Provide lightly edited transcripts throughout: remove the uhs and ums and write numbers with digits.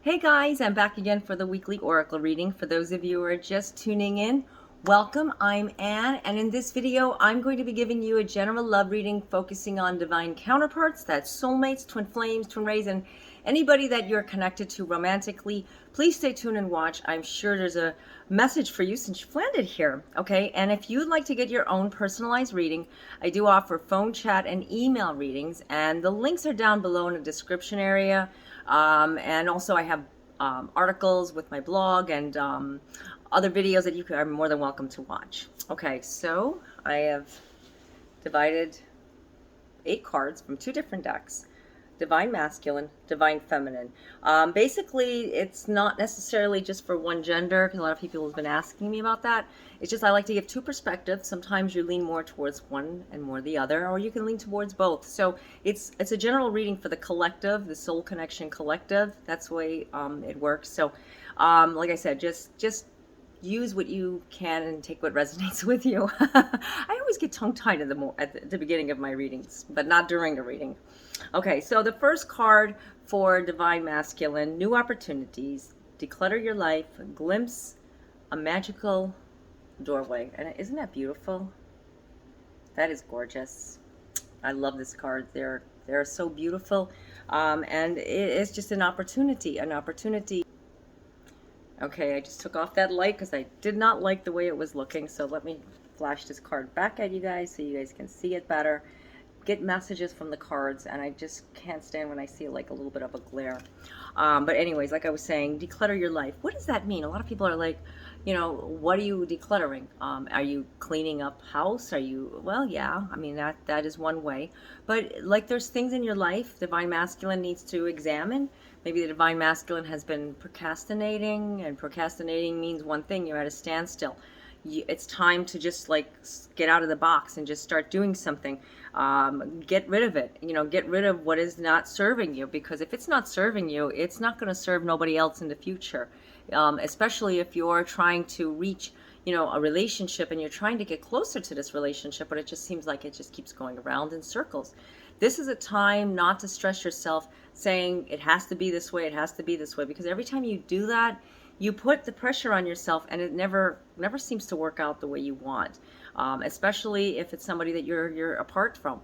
Hey guys, I'm back again for the weekly oracle reading. For those of you who are just tuning in, welcome. I'm Anne, and in this video, I'm going to be giving you a general love reading focusing on divine counterparts, that's soulmates, twin flames, twin rays, and anybody that you're connected to romantically. Please stay tuned and watch. I'm sure there's a message for you since you've landed here, okay? And if you'd like to get your own personalized reading, I do offer phone, chat, and email readings, and the links are down below in the description area. And also I have articles with my blog and other videos that you are more than welcome to watch. Okay, so I have divided 8 cards from 2 different decks. Divine Masculine, Divine Feminine. Basically, it's not necessarily just for one gender, because a lot of people have been asking me about that. It's just I like to give 2 perspectives. Sometimes you lean more towards one and more the other, or you can lean towards both. So it's a general reading for the collective, the Soul Connection Collective. That's the way it works. So like I said, just use what you can and take what resonates with you. I always get tongue-tied at the beginning of my readings, but not during a reading. Okay, so the first card for Divine Masculine, New Opportunities, Declutter Your Life, Glimpse a Magical Doorway. And isn't that beautiful? That is gorgeous. I love this card. They're so beautiful. And it's just an opportunity. Okay, I just took off that light because I did not like the way it was looking. So let me flash this card back at you guys so you guys can see it better. Get messages from the cards, and I just can't stand when I see like a little bit of a glare. But anyways, like I was saying, declutter your life. What does that mean? A lot of people are like, you know, what are you decluttering? Are you cleaning up house? Are you, well, yeah, I mean, that is one way. But like there's things in your life Divine Masculine needs to examine. Maybe the Divine Masculine has been procrastinating, and procrastinating means one thing: you're at a standstill. It's time to just like get out of the box and just start doing something. Get rid of it, get rid of what is not serving you, because if it's not serving you, it's not going to serve nobody else in the future. Especially if you're trying to reach a relationship and you're trying to get closer to this relationship, but it just seems like it just keeps going around in circles. This is a time not to stress yourself saying it has to be this way, it has to be this way, because every time you do that, you put the pressure on yourself, and it never seems to work out the way you want. Especially if it's somebody that you're apart from.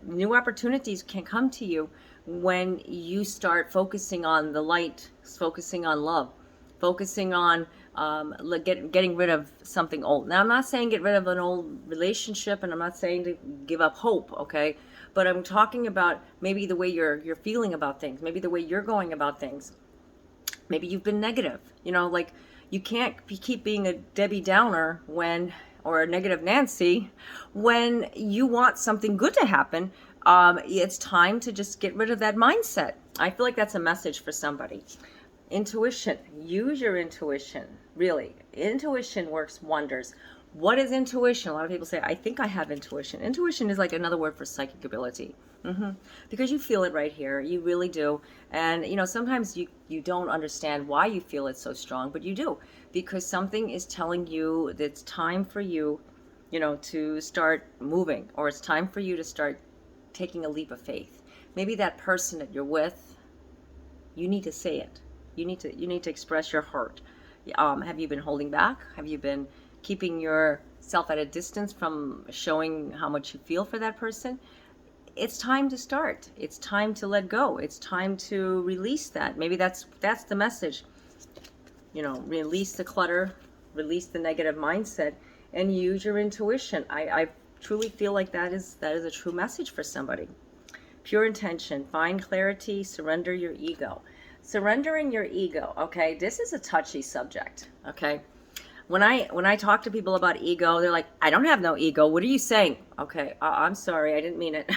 New opportunities can come to you when you start focusing on the light, focusing on love, focusing on getting rid of something old. Now, I'm not saying get rid of an old relationship, and I'm not saying to give up hope, okay? But I'm talking about maybe the way you're feeling about things, maybe the way you're going about things. Maybe you've been negative, like you can't keep being a Debbie Downer or a negative Nancy when you want something good to happen. It's time to just get rid of that mindset. I feel like that's a message for somebody. Intuition, use your intuition, really. Intuition works wonders. What is intuition? A lot of people say, I think I have intuition. Intuition is like another word for psychic ability. Because you feel it right here, you really do. And sometimes you don't understand why you feel it so strong, but you do, because something is telling you that it's time for you, to start moving, or it's time for you to start taking a leap of faith. Maybe that person that you're with, you need to say it. You need to express your heart. Have you been holding back? Have you been keeping yourself at a distance from showing how much you feel for that person? It's time to start. It's time to let go. It's time to release that. Maybe that's the message. Release the clutter, release the negative mindset, and use your intuition. I truly feel like that is a true message for somebody. Pure intention, find clarity, surrender your ego. Surrendering your ego, okay? This is a touchy subject, okay? When I talk to people about ego, they're like, I don't have no ego. What are you saying? Okay, I'm sorry, I didn't mean it.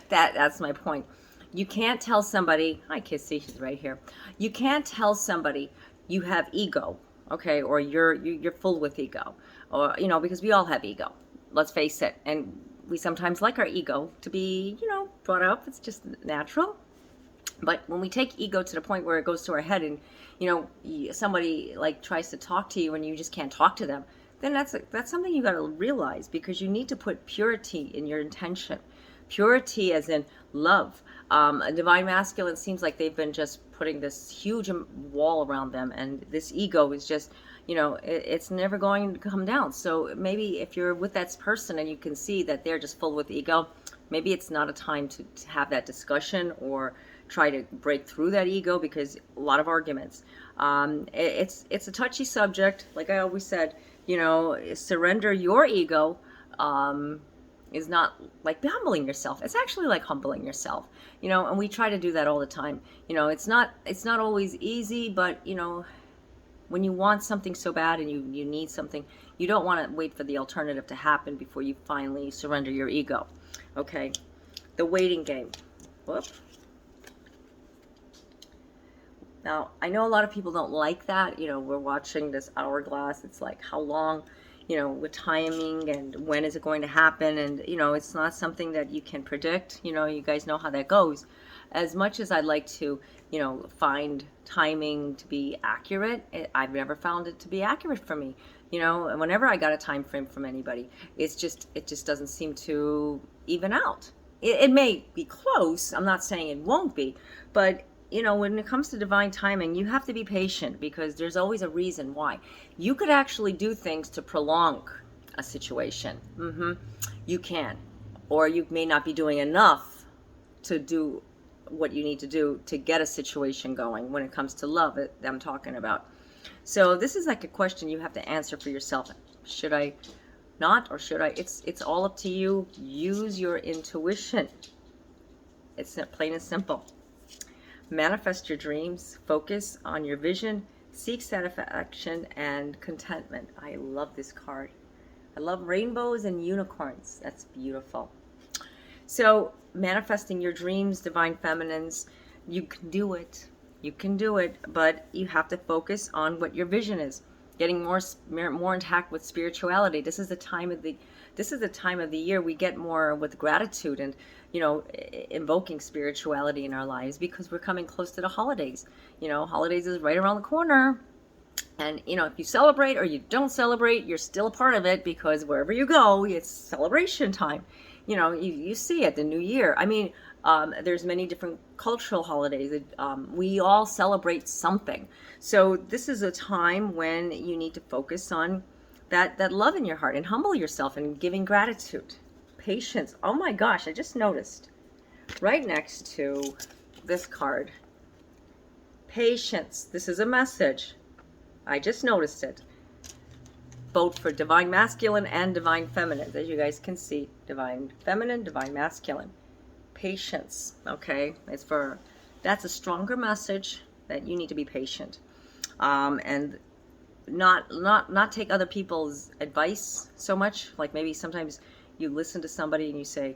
That's my point. You can't tell somebody, hi Kissy, she's right here. You can't tell somebody you have ego, okay, or you're full with ego, or because we all have ego. Let's face it, and we sometimes like our ego to be, brought up. It's just natural. But when we take ego to the point where it goes to our head, and somebody like tries to talk to you and you just can't talk to them, then that's something you got to realize, because you need to put purity in your intention. Purity as in love, A divine masculine seems like they've been just putting this huge wall around them, and this ego is just, it's never going to come down. So maybe if you're with that person and you can see that they're just full with ego, maybe it's not a time to have that discussion or try to break through that ego, because a lot of arguments. It's a touchy subject. Like I always said, surrender your ego. Is not like humbling yourself. It's actually like humbling yourself, and we try to do that all the time. It's not always easy, but when you want something so bad and you need something, you don't want to wait for the alternative to happen before you finally surrender your ego. Okay, the waiting game. Whoop. Now, I know a lot of people don't like that. We're watching this hourglass. It's like, how long, with timing and when is it going to happen? And, it's not something that you can predict. You guys know how that goes. As much as I'd like to, find timing to be accurate, I've never found it to be accurate for me. And whenever I got a time frame from anybody, it just doesn't seem to even out. It may be close. I'm not saying it won't be, but when it comes to divine timing, you have to be patient, because there's always a reason why. You could actually do things to prolong a situation. You can. Or you may not be doing enough to do what you need to do to get a situation going when it comes to love that I'm talking about. So this is like a question you have to answer for yourself. Should I not, or should I? It's all up to you. Use your intuition. It's plain and simple. Manifest your dreams, focus on your vision, seek satisfaction and contentment. I love this card. I love rainbows and unicorns. That's beautiful. So, manifesting your dreams, divine feminines, you can do it. You can do it, but you have to focus on what your vision is. Getting more intact with spirituality. This is the time of the year we get more with gratitude and invoking spirituality in our lives, because we're coming close to the holidays. Holidays is right around the corner. And, if you celebrate or you don't celebrate, you're still a part of it, because wherever you go, it's celebration time. You see it, the new year. I mean, there's many different cultural holidays. We all celebrate something. So this is a time when you need to focus on that love in your heart and humble yourself and giving gratitude. Patience. Oh my gosh, I just noticed right next to this card. Patience. This is a message. I just noticed it. Both for divine masculine and divine feminine. As you guys can see, divine feminine, divine masculine. Patience. Okay, that's a stronger message that you need to be patient, and not take other people's advice so much. Like maybe sometimes you listen to somebody and you say,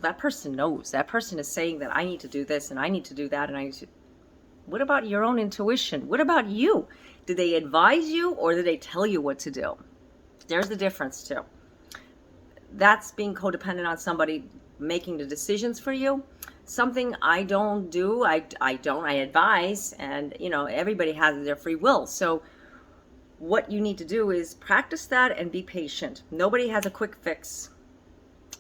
that person knows. That person is saying that I need to do this and I need to do that and I need to. What about your own intuition? What about you? Did they advise you or did they tell you what to do? There's the difference too. That's being codependent on somebody making the decisions for you. Something I don't do. I advise, and everybody has their free will. So what you need to do is practice that and be patient. Nobody has a quick fix.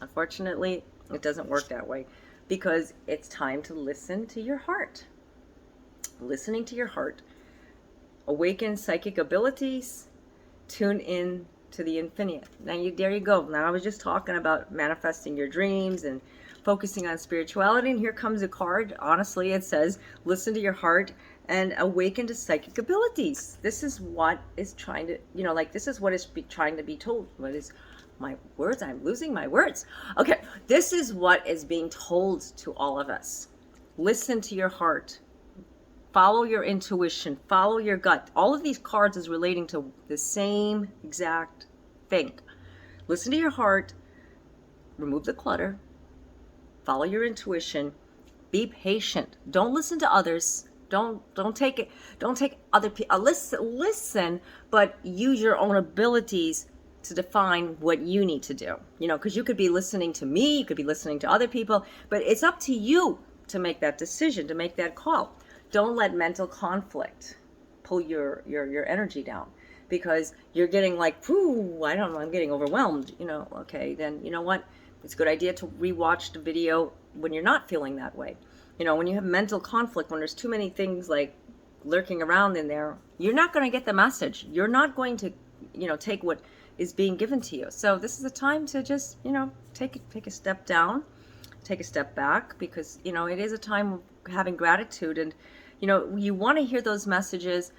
Unfortunately, it doesn't work that way, because it's time to listen to your heart. Listening to your heart. Awaken psychic abilities. Tune in to the infinite. There you go. Now I was just talking about manifesting your dreams and focusing on spirituality, and here comes a card. Honestly, it says, listen to your heart and awaken to psychic abilities. This is what is trying to, this is what is trying to be told. What is my words? I'm losing my words. Okay, this is what is being told to all of us. Listen to your heart. Follow your intuition. Follow your gut. All of these cards is relating to the same exact thing. Listen to your heart. Remove the clutter. Follow your intuition. Be patient. Don't listen to others. Don't take it. Don't take other people. Listen, but use your own abilities to define what you need to do. Because you could be listening to me, you could be listening to other people, but it's up to you to make that decision, to make that call. Don't let mental conflict pull your energy down, because you're getting like, ooh, I don't know, I'm getting overwhelmed. Okay, then you know what? It's a good idea to rewatch the video when you're not feeling that way. You know, when you have mental conflict, when there's too many things like lurking around in there, you're not going to get the message. You're not going to, you know, take what is being given to you. So this is a time to just, you know, take a step down, take a step back, because, you know, it is a time of having gratitude. And, you know, you want to hear those messages.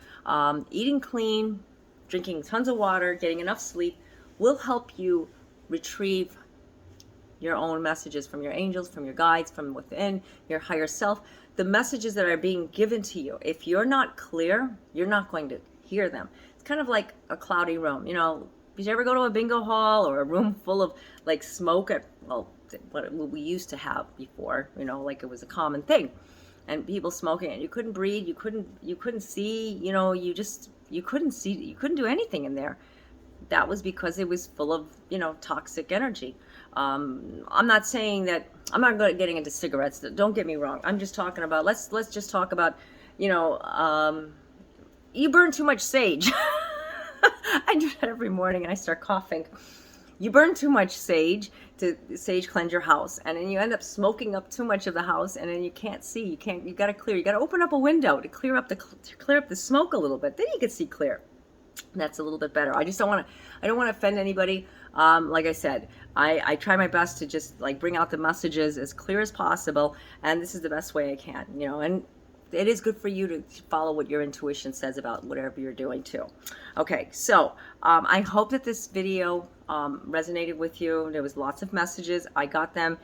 Eating clean, drinking tons of water, getting enough sleep will help you retrieve your own messages from your angels, from your guides, from within, your higher self. The messages that are being given to you, if you're not clear, you're not going to hear them. It's kind of like a cloudy room. You know, did you ever go to a bingo hall or a room full of like smoke at, well, what we used to have before, you know, like it was a common thing, and people smoking, and you couldn't breathe, you couldn't see, you know, you couldn't see, you couldn't do anything in there. That was because it was full of, you know, toxic energy. I'm not saying that, I'm not getting into cigarettes, don't get me wrong. I'm just talking about, let's just talk about, you know, you burn too much sage. I do that every morning and I start coughing. You burn too much sage to sage cleanse your house, and then you end up smoking up too much of the house, and then you can't see. You got to clear. You got to open up a window to clear up the smoke a little bit. Then you can see clear. That's a little bit better. I just don't want to. I don't want to offend anybody. Like I said, I try my best to just like bring out the messages as clear as possible, and this is the best way I can. You know, and it is good for you to follow what your intuition says about whatever you're doing too. Okay, so I hope that this video resonated with you. There was lots of messages. I got them.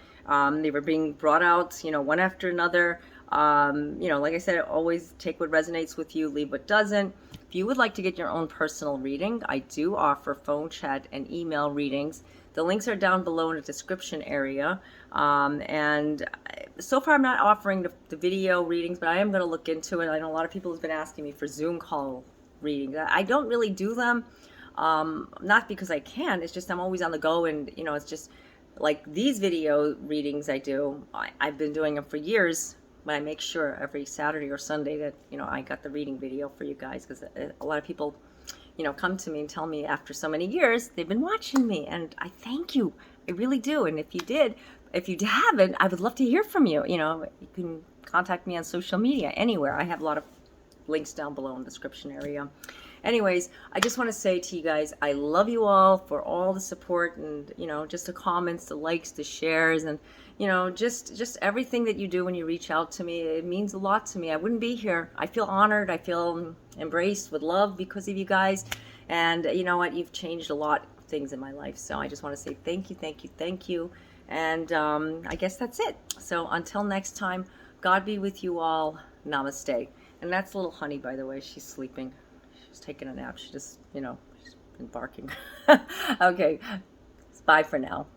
They were being brought out, you know, one after another. You know, like I said, always take what resonates with you, leave what doesn't. If you would like to get your own personal reading, I do offer phone, chat, and email readings. The links are down below in the description area. And so far I'm not offering the video readings, but I am going to look into it. I know a lot of people have been asking me for Zoom call readings. I don't really do them, not because I can, it's just I'm always on the go, and, you know, it's just like these video readings I do, I've been doing them for years, but I make sure every Saturday or Sunday that, you know, I got the reading video for you guys, because a lot of people, you know, come to me and tell me after so many years they've been watching me, and I thank you. I really do. And if you haven't, I would love to hear from you. You know, you can contact me on social media, anywhere. I have a lot of links down below in the description area. Anyways, I just want to say to you guys, I love you all for all the support, and, you know, just the comments, the likes, the shares, and, you know, just everything that you do when you reach out to me. It means a lot to me. I wouldn't be here. I feel honored. I feel embraced with love because of you guys. And you know what? You've changed a lot of things in my life. So I just want to say thank you, thank you, thank you. And I guess that's it. So until next time, God be with you all. Namaste. And that's little Honey, by the way. She's sleeping. She's taking a nap. She just, you know, she's been barking. Okay. Bye for now.